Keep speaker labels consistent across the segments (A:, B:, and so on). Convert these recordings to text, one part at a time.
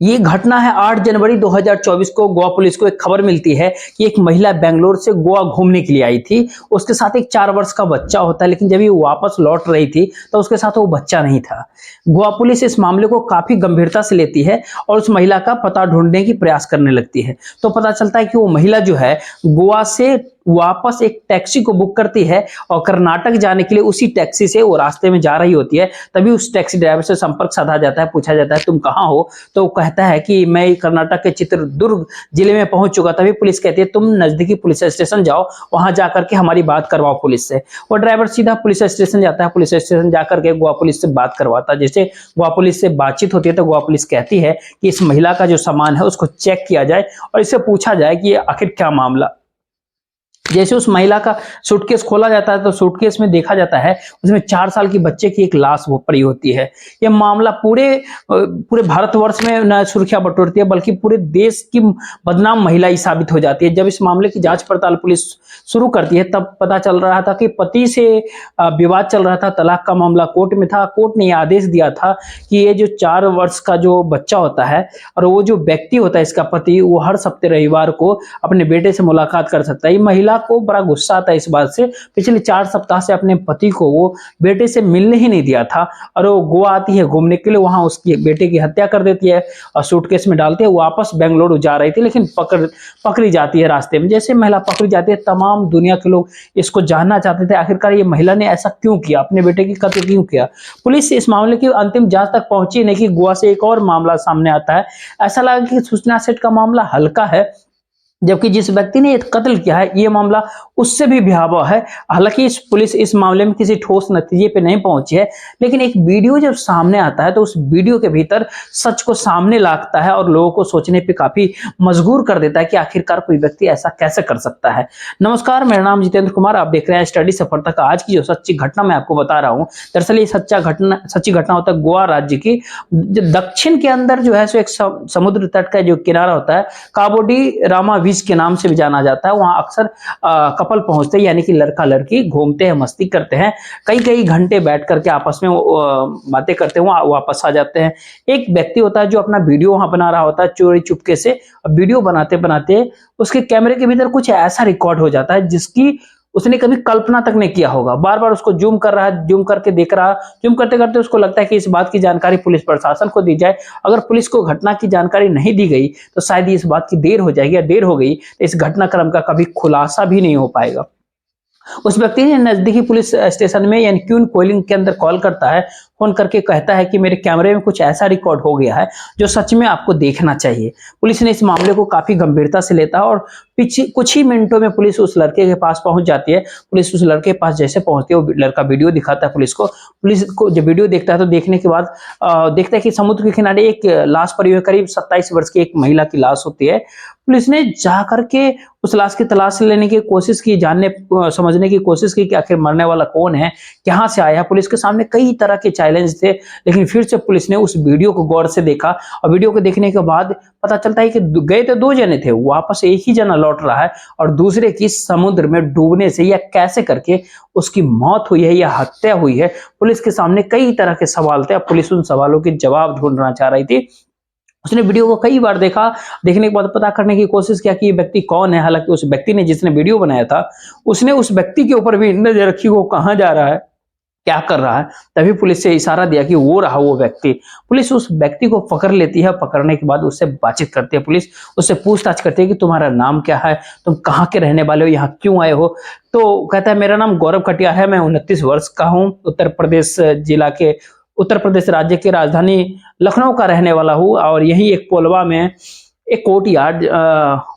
A: ये घटना है 8 जनवरी 2024 को। गोवा पुलिस को एक खबर मिलती है कि एक महिला बेंगलोर से गोवा घूमने के लिए आई थी। उसके साथ एक 4 वर्ष का बच्चा होता है, लेकिन जब ये वापस लौट रही थी तो उसके साथ वो बच्चा नहीं था। गोवा पुलिस इस मामले को काफी गंभीरता से लेती है और उस महिला का पता ढूंढने की प्रयास करने लगती है। तो पता चलता है कि वो महिला जो है गोवा से वापस एक टैक्सी को बुक करती है और कर्नाटक जाने के लिए उसी टैक्सी से वो रास्ते में जा रही होती है। तभी उस टैक्सी ड्राइवर से संपर्क साधा जाता है, पूछा जाता है तुम कहाँ हो, तो वो कहता है कि मैं कर्नाटक के चित्रदुर्ग जिले में पहुंच चुका। तभी पुलिस कहती है तुम नजदीकी पुलिस स्टेशन जाओ, वहां जाकर के हमारी बात करवाओ पुलिस से। वो ड्राइवर सीधा पुलिस स्टेशन जाता है, पुलिस स्टेशन जाकर के गोवा पुलिस से बात करवाता है। जैसे गोवा पुलिस से बातचीत होती है तो गोवा पुलिस कहती है कि इस महिला का जो सामान है उसको चेक किया जाए और इससे पूछा जाए कि ये आखिर क्या मामला। जैसे उस महिला का सूटकेस खोला जाता है तो सूटकेस में देखा जाता है उसमें 4 साल की बच्चे की एक लाश वो पड़ी होती है। यह मामला पूरे भारतवर्ष में न सुर्खियां बटोरती है बल्कि पूरे देश की बदनाम महिला ही साबित हो जाती है। जब इस मामले की जांच पड़ताल पुलिस शुरू करती है तब पता चल रहा था कि पति से विवाद चल रहा था, तलाक का मामला कोर्ट में था। कोर्ट ने यह आदेश दिया था कि ये जो 4 वर्ष का जो बच्चा होता है और वो जो व्यक्ति होता है इसका पति, वो हर हफ्ते रविवार को अपने बेटे से मुलाकात कर सकता है। ये महिला को बड़ा गुस्सा आता है इस बात से, पिछले 4 सप्ताह से अपने पति को वो बेटे से मिलने ही नहीं दिया था और वो गोवा आती है घूमने के लिए, वहां उसकी बेटे की हत्या कर देती है और सूटकेस में डालते हैं। वापस बेंगलुरु जा रही थी लेकिन पकड़ी जाती है रास्ते में। जैसे महिला पकड़ी जाती है तमाम दुनिया के लोग इसको जानना चाहते थे आखिरकार ये महिला ने ऐसा क्यों किया, अपने बेटे की कत्ल क्यों किया। पुलिस इस मामले की अंतिम जांच तक पहुंची नहीं कि गोवा से एक और मामला सामने आता है। ऐसा लगा कि सूचना सेट का मामला हल्का है, जबकि जिस व्यक्ति ने कत्ल किया है ये मामला उससे भी भयावह है। हालांकि पुलिस इस मामले में किसी ठोस नतीजे पे नहीं पहुंची है, लेकिन एक वीडियो जब सामने आता है तो उस वीडियो के भीतर सच को सामने लाता है और लोगों को सोचने पे काफी मजबूर कर देता है कि आखिरकार कोई व्यक्ति ऐसा कैसे कर सकता है। नमस्कार, मेरा नाम जितेंद्र कुमार, आप देख रहे हैं स्टडी सफलता का। आज की जो सच्ची घटना मैं आपको बता रहा हूँ, दरअसल ये सच्ची घटना होता है गोवा राज्य की। दक्षिण के अंदर जो है सो एक समुद्र तट का जो किनारा होता है, काबोडी रामा के नाम से भी जाना जाता है। वहां अक्सर कपल पहुंचते हैं, यानी कि लड़का लड़की घूमते हैं, मस्ती करते हैं, कई कई घंटे बैठ करके आपस में बातें करते हैं, वापस आ जाते हैं। एक व्यक्ति होता है जो अपना वीडियो वहां बना रहा होता है चोरी चुपके से। वीडियो बनाते बनाते उसके कैमरे के भीतर कुछ ऐसा रिकॉर्ड हो जाता है जिसकी उसने कभी कल्पना तक नहीं किया होगा। बार बार उसको जूम कर रहा है, जूम करके देख रहा है, जूम करते करते उसको लगता है कि इस बात की जानकारी पुलिस प्रशासन को दी जाए। अगर पुलिस को घटना की जानकारी नहीं दी गई तो शायद इस बात की देर हो जाएगी, या देर हो गई तो इस घटनाक्रम का कभी खुलासा भी नहीं हो पाएगा। उस व्यक्ति ने नजदीकी पुलिस स्टेशन में यानी क्यून कोलिंग के अंदर कॉल करता है, फोन करके कहता है कि मेरे कैमरे में कुछ ऐसा रिकॉर्ड हो गया है जो सच में आपको देखना चाहिए। पुलिस ने इस मामले को काफी गंभीरता से लेता है और पीछे कुछ ही मिनटों में पुलिस उस लड़के के पास पहुंच जाती है। पुलिस उस लड़के के पास जैसे पहुंचती है, वो लड़का वीडियो दिखाता है पुलिस को। पुलिस को जब वीडियो देखता है तो देखने के बाद देखता है कि समुद्र के किनारे एक लाश पड़ी हुई, करीब 27 वर्ष की एक महिला की लाश होती है। पुलिस ने जाकर के उस लाश की तलाश लेने की कोशिश की, जानने समझने की कोशिश की कि आखिर मरने वाला कौन है, कहां से आया है। पुलिस के सामने कई तरह के चैलेंज थे, लेकिन फिर से पुलिस ने उस वीडियो को गौर से देखा और वीडियो को देखने के बाद पता चलता है कि गए तो 2 जने थे, वापस एक ही जना लौट रहा है और दूसरे की समुद्र में डूबने से या कैसे करके उसकी मौत हुई है या हत्या हुई है। पुलिस के सामने कई तरह के सवाल थे। अब पुलिस उन सवालों के जवाब ढूंढना चाह रही थी। उसने वीडियो को कई बार देखा, देखने के बाद पता करने की कोशिश किया कि ये व्यक्ति कौन है। हालांकि उस व्यक्ति ने जिसने वीडियो बनाया था उसने उस व्यक्ति के ऊपर भी नजर रखी, वो कहां जा रहा है, क्या कर रहा है। तभी पुलिस से इशारा दिया कि वो रहा वो व्यक्ति। पुलिस उस व्यक्ति को पकड़ लेती है, पकड़ने के बाद उससे बातचीत करती है। पुलिस उससे पूछताछ करती है कि तुम्हारा नाम क्या है, तुम कहाँ के रहने वाले हो, यहाँ क्यों आए हो। तो कहता है मेरा नाम गौरव कटियार है, मैं 29 वर्ष का हूँ, उत्तर प्रदेश राज्य की राजधानी लखनऊ का रहने वाला हूँ और यही एक पोलवा में एक कोर्टयार्ड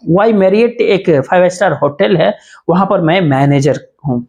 A: वाई मैरियट एक 5 स्टार होटल है, वहां पर मैं मैनेजर हूँ।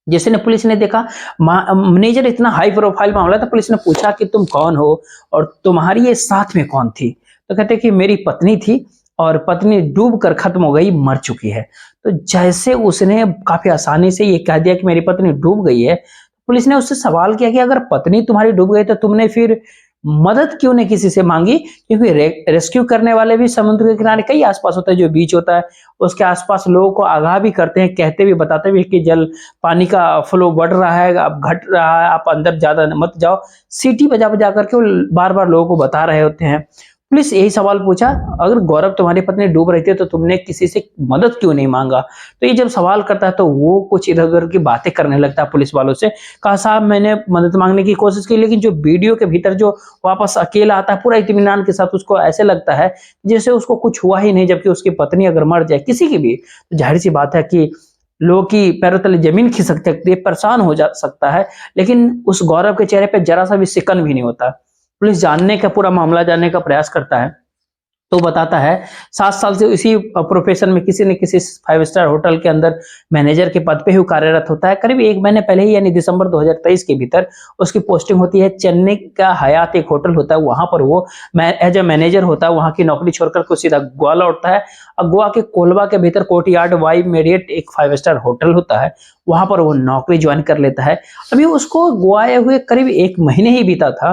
A: जैसे ने पुलिस ने देखा मैनेजर इतना हाई प्रोफाइल मामला था, पुलिस ने पूछा कि तुम कौन हो और तुम्हारी ये साथ में कौन थी। तो कहते कि मेरी पत्नी थी और पत्नी डूब कर खत्म हो गई, मर चुकी है। तो जैसे उसने काफी आसानी से ये कह दिया कि मेरी पत्नी डूब गई है, पुलिस ने उससे सवाल किया कि अगर पत्नी तुम्हारी डूब गई तो तुमने फिर मदद क्यों नहीं किसी से मांगी। क्योंकि रेस्क्यू करने वाले भी समुद्र के किनारे कई आसपास होता है, जो बीच होता है उसके आसपास लोगों को आगाह भी करते हैं, कहते भी बताते भी कि जल पानी का फ्लो बढ़ रहा है, अब घट रहा है, आप अंदर ज्यादा मत जाओ। सीटी बजा बजा करके वो बार बार लोगों को बता रहे होते हैं। पुलिस यही सवाल पूछा, अगर गौरव तुम्हारी पत्नी डूब रही थी तो तुमने किसी से मदद क्यों नहीं मांगा? तो ये जब सवाल करता है तो वो कुछ इधर-उधर की बातें करने लगता है पुलिस वालों से। कहा साहब मैंने मदद मांगने की कोशिश की, लेकिन जो वीडियो के भीतर जो वापस अकेला आता है पूरा इत्मीनान के साथ, उसको ऐसे लगता है जैसे उसको कुछ हुआ ही नहीं, जबकि उसकी पत्नी अगर मर जाए किसी की भी, तो ज़ाहिर-सी बात है कि लोगों की पैरों तले ज़मीन खिसक सकती है, परेशान हो जा सकता है। लेकिन उस गौरव के चेहरे पे ज़रा-सा भी सिकन भी नहीं होता। पुलिस जानने का, पूरा मामला जानने का प्रयास करता है, तो बताता है 7 साल से इसी प्रोफेशन में किसी न किसी 5 स्टार होटल के अंदर मैनेजर के पद पे ही कार्यरत होता है। करीब 1 महीने पहले ही, यानी दिसंबर 2023 के भीतर उसकी पोस्टिंग होती है। चेन्नई का हयात एक होटल होता है, वहां पर वो एज ए मैनेजर होता है। वहां की नौकरी छोड़कर वो सीधा गोवा लौटता है और गोवा के कोलवा के भीतर कोर्टयार्ड वाई मेरियट एक 5 स्टार होटल होता है, वहां पर वो नौकरी ज्वाइन कर लेता है। अभी उसको गोवा आए हुए करीब 1 महीने ही बीता था।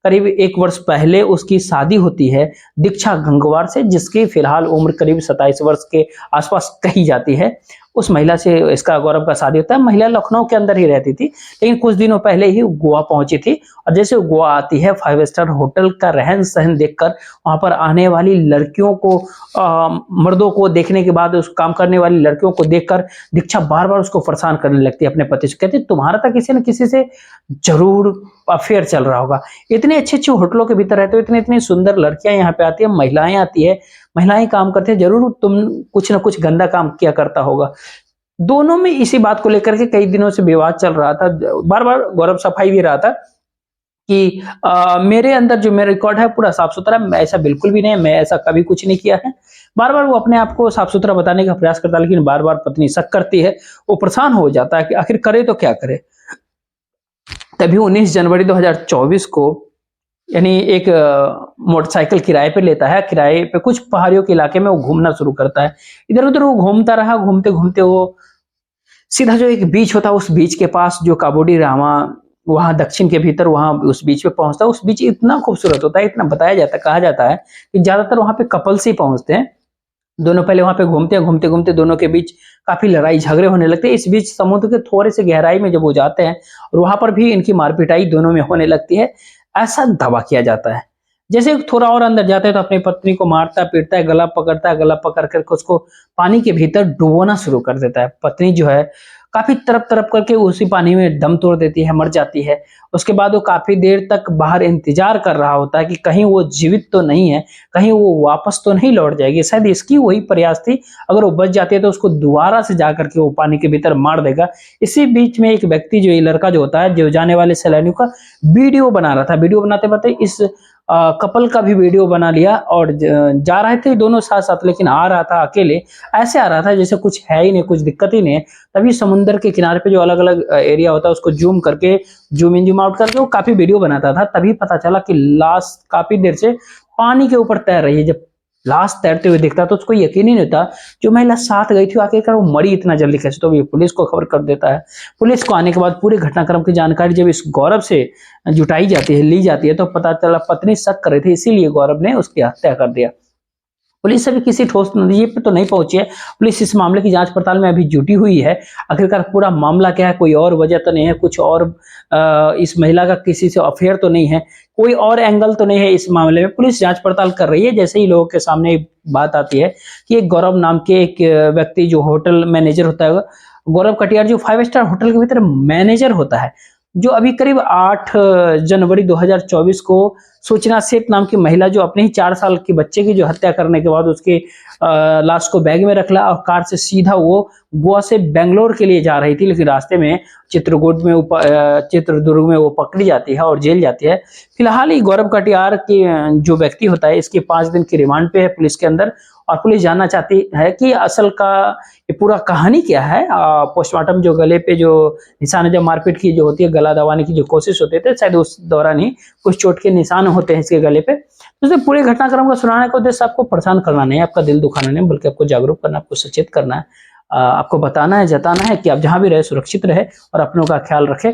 A: करीब 1 वर्ष पहले उसकी शादी होती है दीक्षा गंगवार से, जिसकी फिलहाल उम्र करीब 27 वर्ष के आसपास कही जाती है। उस महिला से इसका, गौरव का शादी होता है। महिला लखनऊ के अंदर ही रहती थी, लेकिन कुछ दिनों पहले ही गोवा पहुंची थी। और जैसे वो गोवा आती है, 5 स्टार होटल का रहन सहन देखकर, वहां पर आने वाली लड़कियों को, मर्दों को देखने के बाद, उस काम करने वाली लड़कियों को देखकर दीक्षा बार बार उसको परेशान करने लगती है अपने पति से। कहती तुम्हारा तो किसी न किसी से जरूर अफेयर चल रहा होगा, इतने अच्छे अच्छे होटलों के भीतर रहते हो, इतनी इतनी सुंदर लड़कियां यहाँ पे आती है, महिलाएं आती है, महिलाएं काम करती है, जरूर तुम कुछ ना कुछ गंदा काम किया करता होगा। दोनों में इसी बात को लेकर के कई दिनों से विवाद चल रहा था। बार बार गौरव सफाई भी रहा था कि मेरे अंदर जो मेरा रिकॉर्ड है पूरा साफ सुथरा, मैं ऐसा बिल्कुल भी नहीं, मैं ऐसा कभी कुछ नहीं किया है। बार बार वो अपने आप को साफ सुथरा बताने का प्रयास करता है, लेकिन बार बार पत्नी शक करती है। वो परेशान हो जाता है कि आखिर करे तो क्या करे। तभी 19 जनवरी 2024 को, यानी एक मोटरसाइकिल किराए पे लेता है। किराए पे कुछ पहाड़ियों के इलाके में वो घूमना शुरू करता है। इधर उधर वो घूमता रहा, घूमते घूमते वो सीधा जो एक बीच होता है, उस बीच के पास जो काबोडी रामा, वहां दक्षिण के भीतर, वहां उस बीच पे पहुंचता है। उस बीच इतना खूबसूरत होता है, इतना बताया जाता है, कहा जाता है कि ज्यादातर वहां पे कपल्स ही पहुंचते हैं। दोनों पहले वहां पे घूमते हैं, घूमते घूमते दोनों के बीच काफी लड़ाई झगड़े होने लगते हैं। इस बीच समुद्र के थोड़े से गहराई में जब वो जाते हैं, और वहां पर भी इनकी मारपिटाई दोनों में होने लगती है, ऐसा दावा किया जाता है। जैसे थोड़ा और अंदर जाते हैं तो अपनी पत्नी को मारता पीटता है, गला पकड़ता है, गला पकड़ करके उसको पानी के भीतर डुबोना शुरू कर देता है। पत्नी जो है काफी तड़प तड़प करके उसी पानी में दम तोड़ देती है, मर जाती है। उसके बाद वो काफी देर तक बाहर इंतजार कर रहा होता है कि कहीं वो जीवित तो नहीं है, कहीं वो वापस तो नहीं लौट जाएगी। शायद इसकी वही प्रयास थी, अगर वो बच जाती है तो उसको दोबारा से जाकर के वो पानी के भीतर मार देगा। इसी बीच में एक व्यक्ति, जो ये लड़का जो होता है, जो जाने वाले सैलानियों का वीडियो बना रहा था, वीडियो बनाते बनाते इस कपल का भी वीडियो बना लिया, और जा रहे थे दोनों साथ साथ, लेकिन आ रहा था अकेले। ऐसे आ रहा था जैसे कुछ है ही नहीं, कुछ दिक्कत ही नहीं है। तभी समुद्र के किनारे पे जो अलग अलग एरिया होता है, उसको जूम करके, जूम इन जूम आउट करके वो काफी वीडियो बनाता था। तभी पता चला कि लाश काफी देर से पानी के ऊपर तैर रही है। जब लाश तैरते हुए दिखता तो उसको यकीन ही नहीं होता, जो महिला साथ गई थी आखिरकार वो मरी इतना जल्दी कैसे। तो ये पुलिस को खबर कर देता है। पुलिस को आने के बाद पूरे घटनाक्रम की जानकारी जब इस गौरव से जुटाई जाती है, ली जाती है, तो पता चला पत्नी शक कर रही थी, इसीलिए गौरव ने उसकी हत्या कर दिया। पुलिस अभी किसी ठोस नतीजे पे तो नहीं पहुंची है। पुलिस इस मामले की जांच पड़ताल में अभी जुटी हुई है। आखिरकार पूरा मामला क्या है, कोई और वजह तो नहीं है, कुछ और इस महिला का किसी से अफेयर तो नहीं है, कोई और एंगल तो नहीं है इस मामले में। पुलिस जांच पड़ताल कर रही है। जैसे ही लोगों के सामने बात आती है कि एक गौरव नाम के एक व्यक्ति, जो होटल मैनेजर होता है, गौरव कटियार, जो 5 स्टार होटल के भीतर मैनेजर होता है, जो अभी करीब 8 जनवरी 2024 को सूचना सेठ नाम की महिला, जो अपने ही 4 साल के बच्चे की जो हत्या करने के बाद उसके लाश को बैग में रख ला और कार से सीधा वो गोवा से बेंगलोर के लिए जा रही थी, लेकिन रास्ते में चित्रदुर्ग में वो पकड़ी जाती है और जेल जाती है। फिलहाल ही गौरव कटियार की जो व्यक्ति होता है, इसके 5 दिन की रिमांड पे है पुलिस के अंदर, और पुलिस जानना चाहती है कि असल का ये पूरा कहानी क्या है। पोस्टमार्टम जो गले पे जो निशान, जब मारपीट की जो होती है, गला दबाने की जो कोशिश होती है, शायद उस दौरान ही कुछ चोट के निशान होते हैं इसके गले पे। तो पूरे घटनाक्रम को सुनाने का उद्देश्य आपको परेशान करना नहीं है, आपका दिल दुखाना नहीं, बल्कि आपको जागरूक करना, आपको सचेत करना है, आपको बताना है, जताना है कि आप जहां भी रहे सुरक्षित रहे और अपनों का ख्याल रखें।